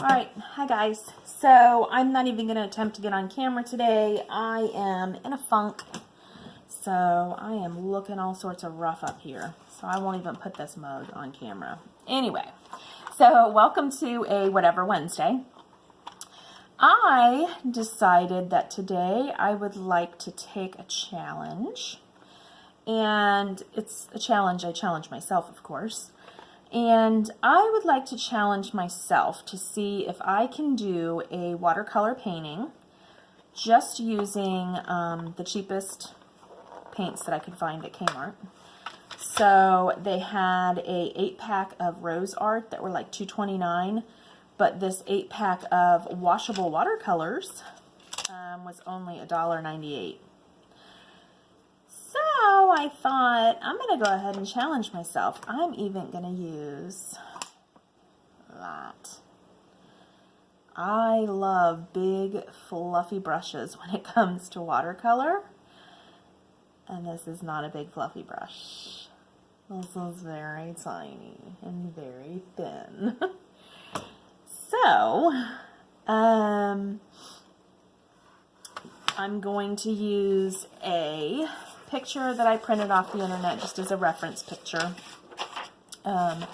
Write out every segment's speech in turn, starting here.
Alright, hi guys. So I'm not even going to attempt to get on camera today. I am in a funk. So I am looking all sorts of rough up here. So I won't even put this mug on camera. Anyway, so welcome to a Whatever Wednesday. I decided that today I would like to take a challenge. And it's a challenge, I challenge myself, of course. And I would like to challenge myself to see if I can do a watercolor painting just using the cheapest paints that I could find at Kmart. So they had a 8-pack of rose art that were like $2.29, but this 8-pack of washable watercolors was only $1.98. So I thought, I'm going to go ahead and challenge myself. I'm even going to use that. I love big, fluffy brushes when it comes to watercolor. And this is not a big, fluffy brush. This is very tiny and very thin. So, I'm going to use a picture that I printed off the internet just as a reference picture. I'm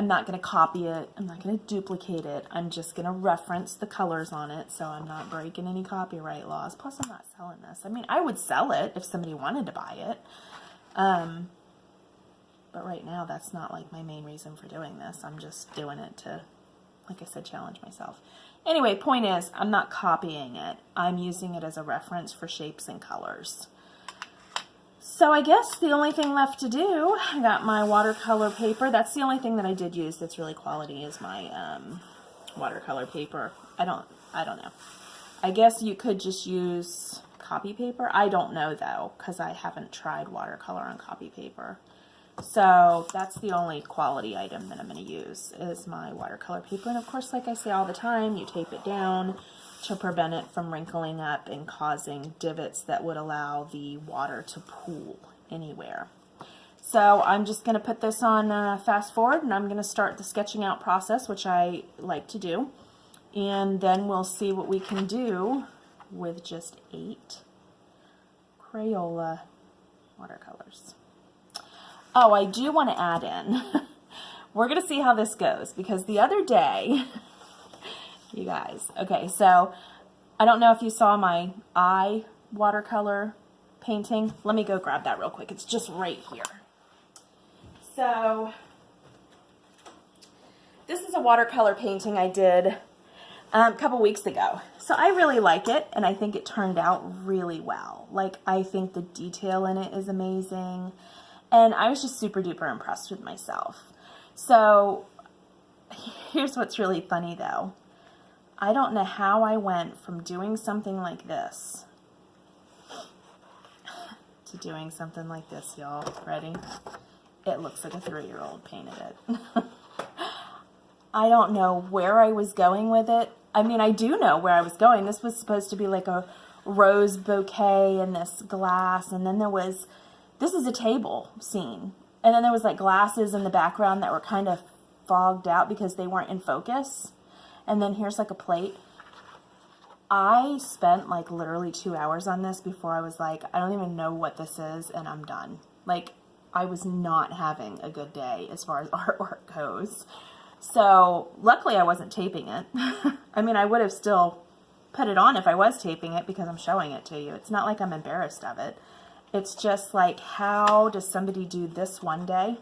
not going to copy it. I'm not going to duplicate it. I'm just going to reference the colors on it so I'm not breaking any copyright laws. Plus, I'm not selling this. I mean, I would sell it if somebody wanted to buy it. But right now, that's not like my main reason for doing this. I'm just doing it to, like I said, challenge myself. Anyway, point is, I'm not copying it. I'm using it as a reference for shapes and colors. So I guess the only thing left to do, I got my watercolor paper. That's the only thing that I did use that's really quality is my watercolor paper. I don't know. I guess you could just use copy paper. I don't know though, because I haven't tried watercolor on copy paper. So that's the only quality item that I'm going to use is my watercolor paper. And of course, like I say all the time, you tape it down to prevent it from wrinkling up and causing divots that would allow the water to pool anywhere. So I'm just going to put this on fast forward and I'm going to start the sketching out process, which I like to do. And then we'll see what we can do with just 8 Crayola watercolors. Oh, I do want to add in, we're going to see how this goes because the other day, you guys, okay, so I don't know if you saw my eye watercolor painting. Let me go grab that real quick. It's just right here. So this is a watercolor painting I did a couple weeks ago. So I really like it and I think it turned out really well. Like I think the detail in it is amazing. And I was just super duper impressed with myself. So here's what's really funny though. I don't know how I went from doing something like this to doing something like this, y'all. Ready? It looks like a 3-year-old painted it. I don't know where I was going with it. I mean, I do know where I was going. This was supposed to be like a rose bouquet in this glass, and then there was... This is a table scene. And then there was like glasses in the background that were kind of fogged out because they weren't in focus. And then here's like a plate. I spent like literally 2 hours on this before I was like, I don't even know what this is and I'm done. Like I was not having a good day as far as artwork goes. So luckily I wasn't taping it. I mean, I would have still put it on if I was taping it because I'm showing it to you. It's not like I'm embarrassed of it. It's just like, how does somebody do this one day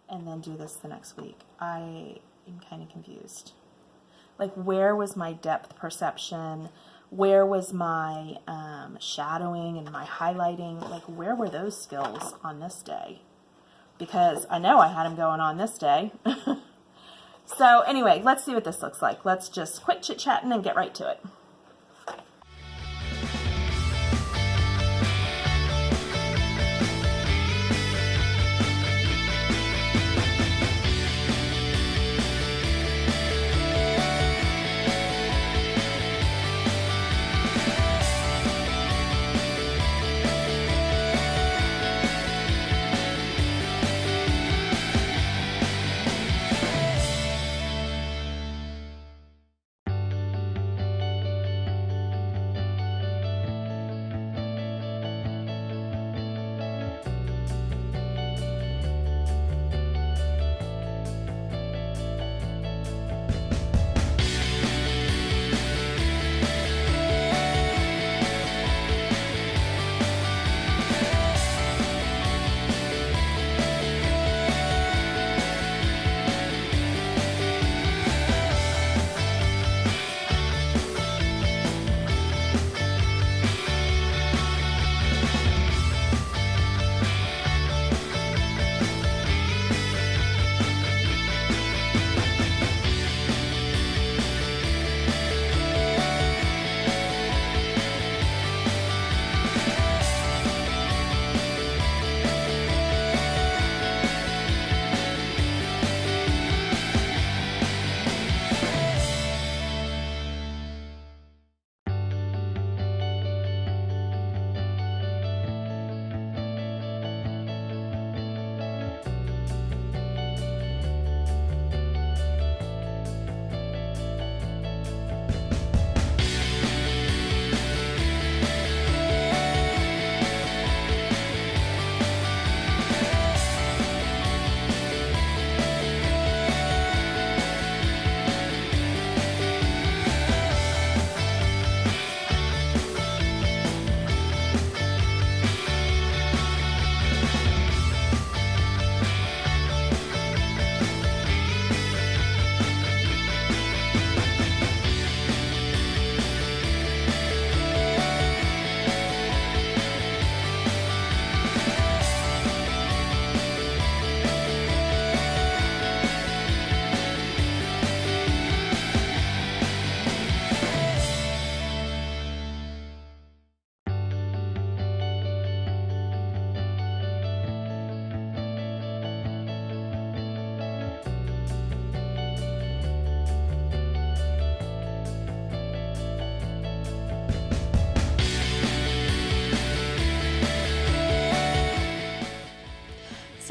and then do this the next week? I am kind of confused. Like, where was my depth perception? Where was my shadowing and my highlighting? Like, where were those skills on this day? Because I know I had them going on this day. So anyway, let's see what this looks like. Let's just quit chit-chatting and get right to it.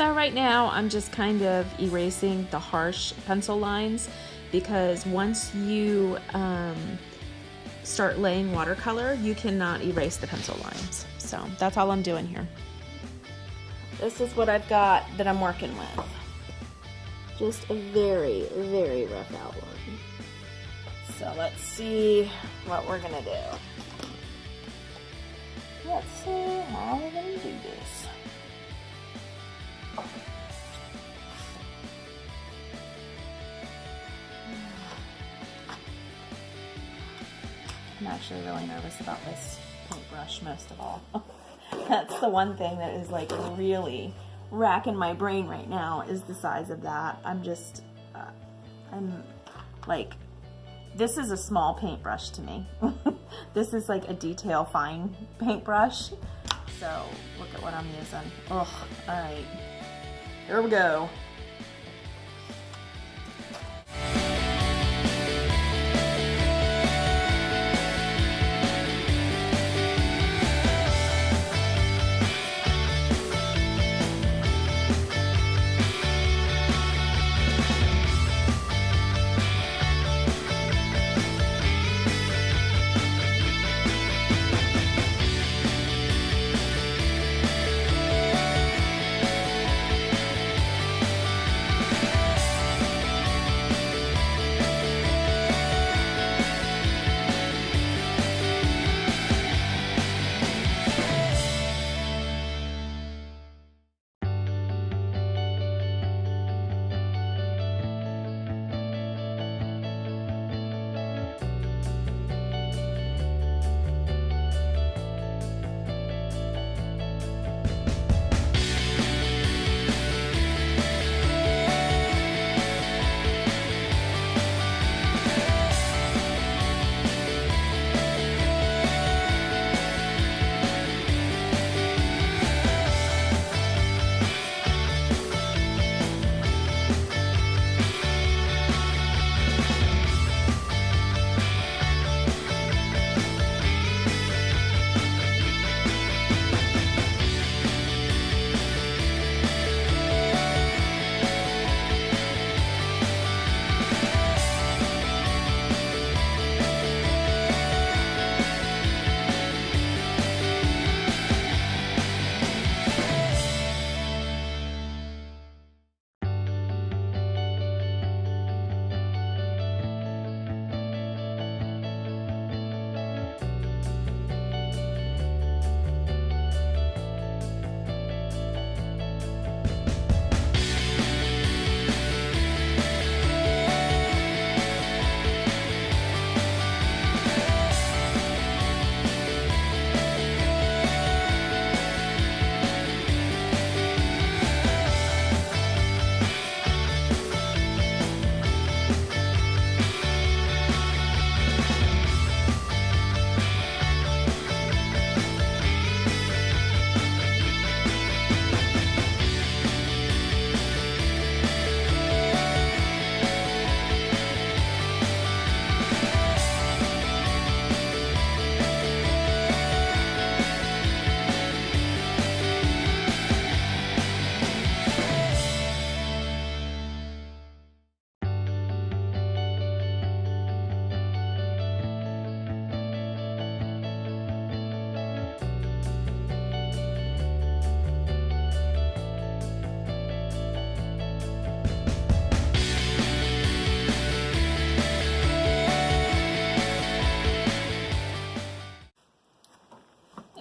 So right now I'm just kind of erasing the harsh pencil lines, because once you start laying watercolor, you cannot erase the pencil lines. So that's all I'm doing here. This is what I've got that I'm working with. Just a very, very rough outline. So let's see what we're gonna do. Let's see how we're gonna do this. I'm actually really nervous about this paintbrush most of all. That's the one thing that is like really racking my brain right now, is the size of that. I'm just, I'm like, this is a small paintbrush to me. This is like a detail fine paintbrush. So look at what I'm using. Oh, all right, here we go.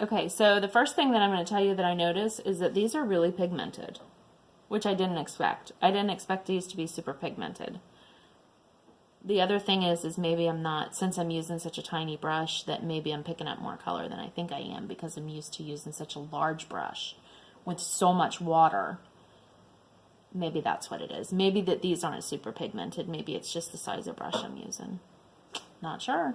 Okay, so the first thing that I'm going to tell you that I noticed is that these are really pigmented, which I didn't expect. I didn't expect these to be super pigmented. The other thing is maybe I'm not, since I'm using such a tiny brush, that maybe I'm picking up more color than I think I am, because I'm used to using such a large brush with so much water. Maybe that's what it is. Maybe that these aren't super pigmented. Maybe it's just the size of brush I'm using. Not sure.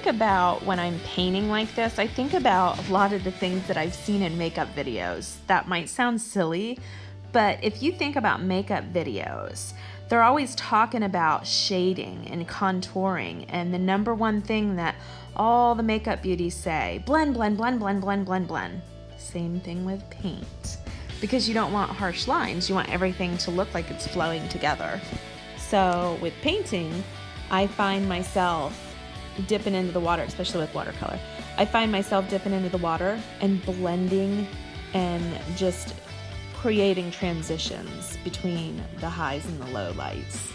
think about when I'm painting like this, I think about a lot of the things that I've seen in makeup videos. That might sound silly, but if you think about makeup videos, they're always talking about shading and contouring, and the number one thing that all the makeup beauties say, blend, blend, blend, blend, blend, blend, blend. Same thing with paint. Because you don't want harsh lines, you want everything to look like it's flowing together. So with painting, I find myself dipping into the water, especially with watercolor. I find myself dipping into the water and blending and just creating transitions between the highs and the low lights.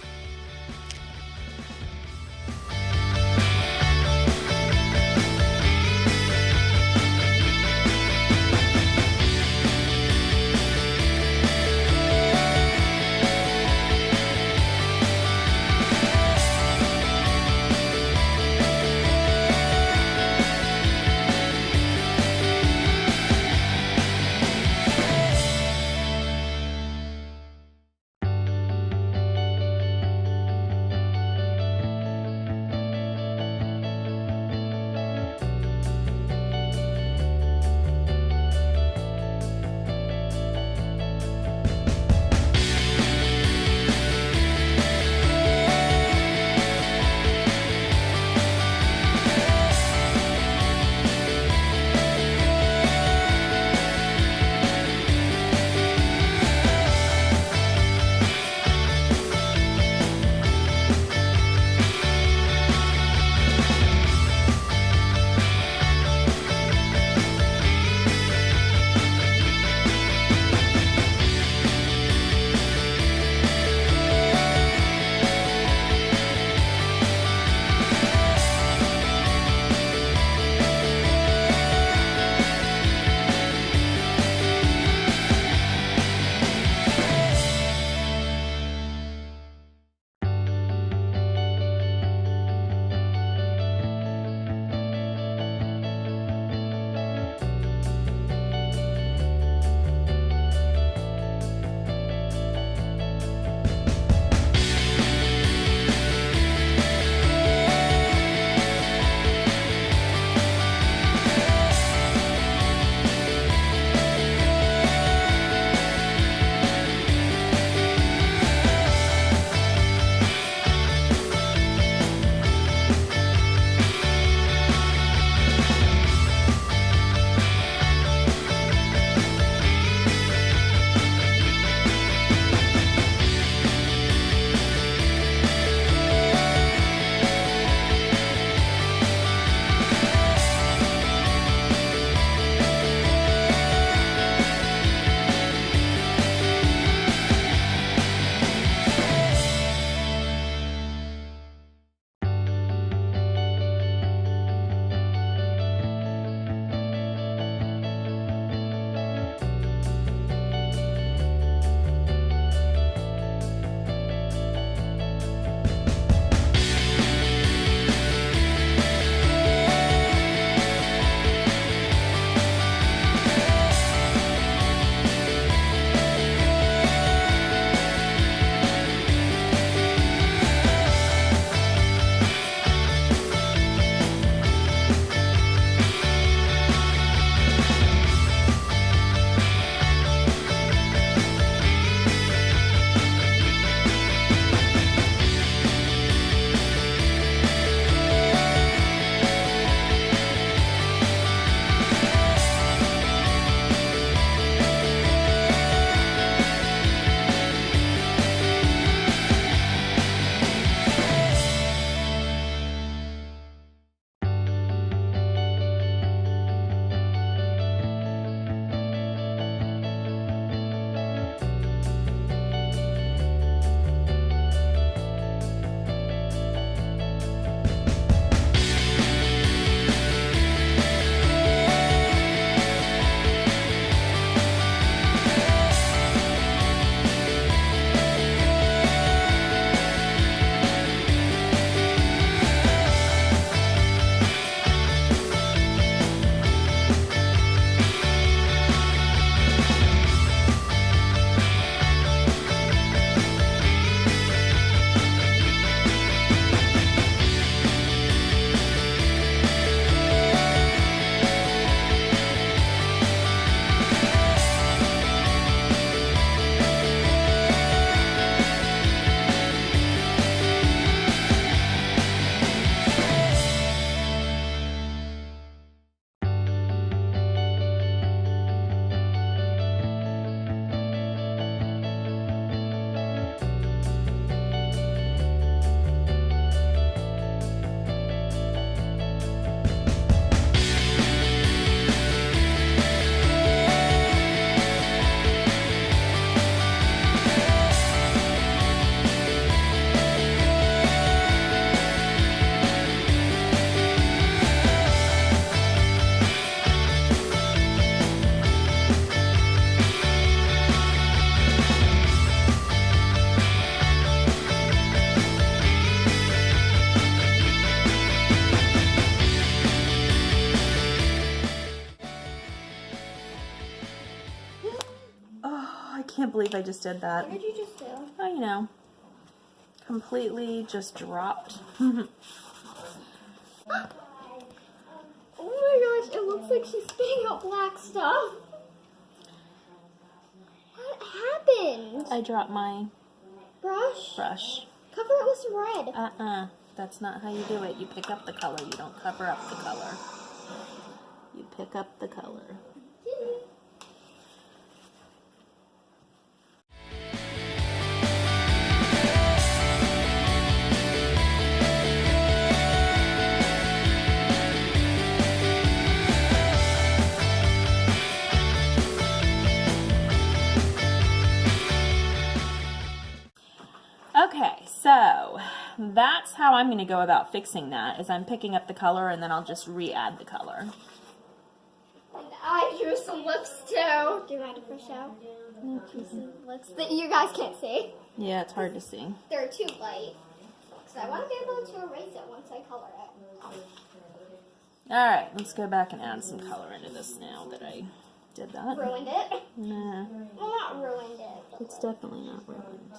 I can't believe I just did that. What did you just do? Oh, you know, completely just dropped. Oh my gosh, it looks like she's spitting out black stuff. What happened? I dropped my Brush? Cover it with some red. That's not how you do it. You pick up the color. You don't cover up the color. You pick up the color. Okay, so that's how I'm going to go about fixing that, is I'm picking up the color and then I'll just re-add the color. And I use some lips too. Do you mind if I show? Use some lips that you guys can't see. Yeah, it's hard to see. They're too light. Because I want to be able to erase it once I color it. Alright, let's go back and add some color into this now that I did that. Ruined it? Nah, Well, not ruined it. But it's definitely not ruined.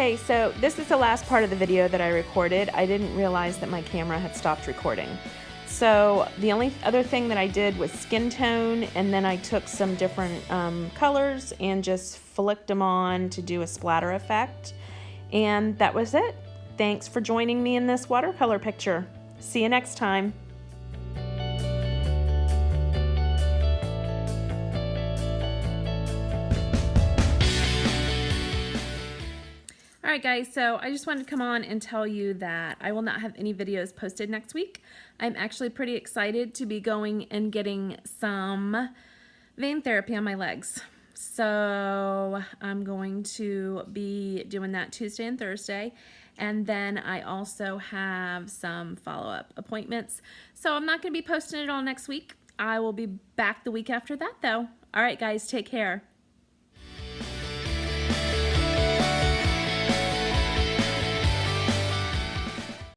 Okay, so this is the last part of the video that I recorded. I didn't realize that my camera had stopped recording. So the only other thing that I did was skin tone, and then I took some different colors and just flicked them on to do a splatter effect. And that was it. Thanks for joining me in this watercolor picture. See you next time. Alright guys, so I just wanted to come on and tell you that I will not have any videos posted next week. I'm actually pretty excited to be going and getting some vein therapy on my legs. So I'm going to be doing that Tuesday and Thursday. And then I also have some follow-up appointments. So I'm not going to be posting it all next week. I will be back the week after that though. Alright guys, take care.